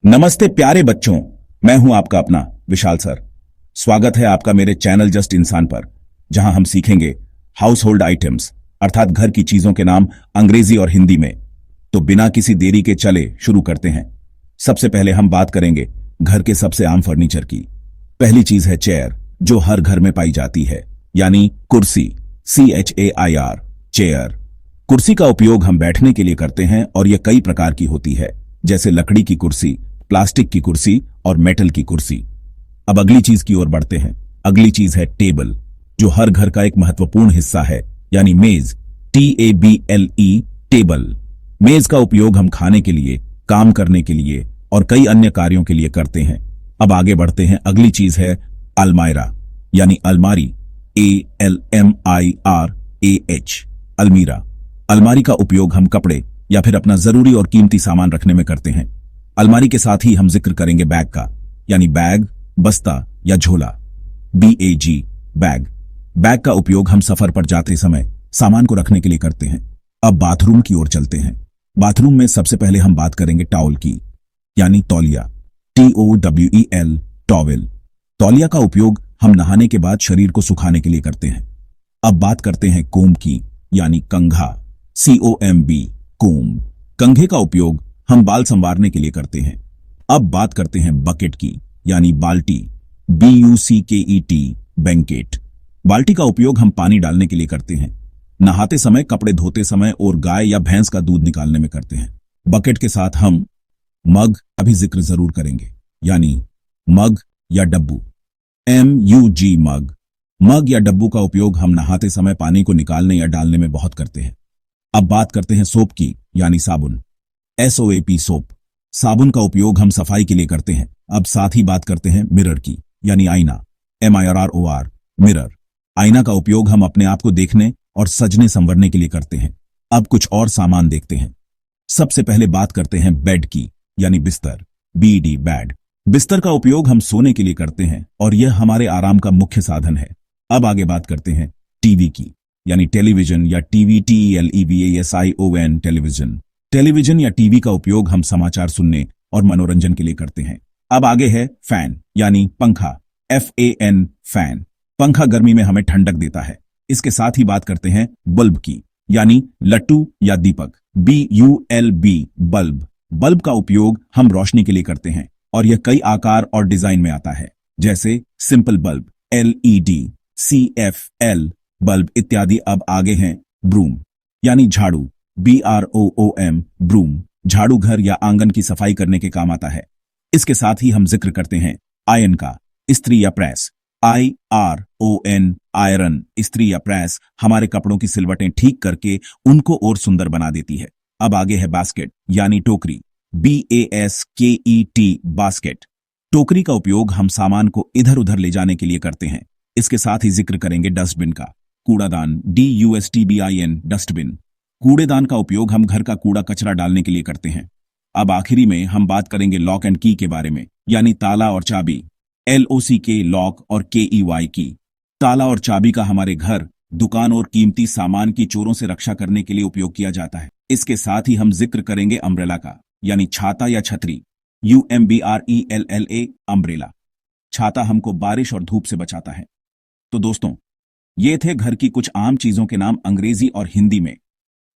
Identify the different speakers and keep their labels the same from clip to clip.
Speaker 1: नमस्ते प्यारे बच्चों, मैं हूं आपका अपना विशाल सर। स्वागत है आपका मेरे चैनल जस्ट इंसान पर, जहां हम सीखेंगे हाउस होल्ड आइटम्स अर्थात घर की चीजों के नाम अंग्रेजी और हिंदी में। तो बिना किसी देरी के चले शुरू करते हैं। सबसे पहले हम बात करेंगे घर के सबसे आम फर्नीचर की। पहली चीज है चेयर, जो हर घर में पाई जाती है, यानी कुर्सी, CHAIR, चेयर। कुर्सी का उपयोग हम बैठने के लिए करते हैं और यह कई प्रकार की होती है, जैसे लकड़ी की कुर्सी, प्लास्टिक की कुर्सी और मेटल की कुर्सी। अब अगली चीज की ओर बढ़ते हैं। अगली चीज है टेबल, जो हर घर का एक महत्वपूर्ण हिस्सा है, यानी मेज, TABLE, टेबल। मेज का उपयोग हम खाने के लिए, काम करने के लिए और कई अन्य कार्यों के लिए करते हैं। अब आगे बढ़ते हैं। अगली चीज है अलमायरा, यानी अलमारी, ALMIRAH, अलमीरा। अलमारी का उपयोग हम कपड़े या फिर अपना जरूरी और कीमती सामान रखने में करते हैं। अलमारी के साथ ही हम जिक्र करेंगे बैग का, यानी बैग, बस्ता या झोला, BAG, बैग। बैग का उपयोग हम सफर पर जाते समय सामान को रखने के लिए करते हैं। अब बाथरूम की ओर चलते हैं। बाथरूम में सबसे पहले हम बात करेंगे टॉवल की, यानी तौलिया, TOWEL, टॉवेल। तौलिया का उपयोग हम नहाने के बाद शरीर को सुखाने के लिए करते हैं। अब बात करते हैं कोम्ब की, यानी कंघा, COMB, कोम्ब। कंघे का उपयोग हम बाल संवारने के लिए करते हैं। अब बात करते हैं बकेट की, यानी बाल्टी, BUCKET, बैंकेट। बाल्टी का उपयोग हम पानी डालने के लिए करते हैं, नहाते समय, कपड़े धोते समय और गाय या भैंस का दूध निकालने में करते हैं। बकेट के साथ हम मग का भी जिक्र जरूर करेंगे, यानी मग या डब्बू, MUG, मग। मग या डब्बू का उपयोग हम नहाते समय पानी को निकालने या डालने में बहुत करते हैं। अब बात करते हैं सोप की, यानी साबुन, SOAP, सोप। साबुन का उपयोग हम सफाई के लिए करते हैं। अब साथ ही बात करते हैं मिरर की, यानी आईना, MIRROR, मिरर। आईना का उपयोग हम अपने आप को देखने और सजने संवरने के लिए करते हैं। अब कुछ और सामान देखते हैं। सबसे पहले बात करते हैं बेड की, यानी बिस्तर, BD, बेड। बिस्तर का उपयोग हम सोने के लिए करते हैं और यह हमारे आराम का मुख्य साधन है। अब आगे बात करते हैं टीवी की, यानी टेलीविजन या TV, TELEVASION, टेलीविजन। टेलीविजन या टीवी का उपयोग हम समाचार सुनने और मनोरंजन के लिए करते हैं। अब आगे है फैन, यानी पंखा, FAN, फैन। पंखा गर्मी में हमें ठंडक देता है। इसके साथ ही बात करते हैं बल्ब की, यानी लट्टू या दीपक, BULB, बल्ब। बल्ब का उपयोग हम रोशनी के लिए करते हैं और यह कई आकार और डिजाइन में आता है, जैसे simple bulb, LED, CFL, bulb इत्यादि। अब आगे हैं ब्रूम, यानी झाड़ू, BROOM, ब्रूम। झाड़ू घर या आंगन की सफाई करने के काम आता है। इसके साथ ही हम जिक्र करते हैं आयरन का, इस्त्री या प्रेस, IRON, आयरन। इस्त्री या प्रेस हमारे कपड़ों की सिलवटें ठीक करके उनको और सुंदर बना देती है। अब आगे है बास्केट, यानी टोकरी, BASKET, बास्केट। टोकरी का उपयोग हम सामान को इधर उधर ले जाने के लिए करते हैं। इसके साथ ही जिक्र करेंगे डस्टबिन का, कूड़ादान, DUSTBIN, डस्टबिन। कूड़ेदान का उपयोग हम घर का कूड़ा कचरा डालने के लिए करते हैं। अब आखिरी में हम बात करेंगे लॉक एंड की के बारे में, यानी ताला और चाबी, LOCK, लॉक, और KEY, की। ताला और चाबी का हमारे घर, दुकान और कीमती सामान की चोरों से रक्षा करने के लिए उपयोग किया जाता है। इसके साथ ही हम जिक्र करेंगे अम्ब्रेला का, यानी छाता या छतरी, UMBRELLA, अम्ब्रेला। छाता हमको बारिश और धूप से बचाता है। तो दोस्तों, ये थे घर की कुछ आम चीजों के नाम अंग्रेजी और हिंदी में।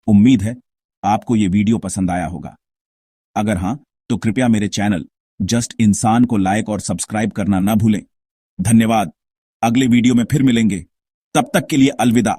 Speaker 1: उम्मीद है आपको ये वीडियो पसंद आया होगा। अगर हां, तो कृपया मेरे चैनल जस्ट इंसान को लाइक और सब्सक्राइब करना ना भूलें। धन्यवाद। अगले वीडियो में फिर मिलेंगे। तब तक के लिए अलविदा।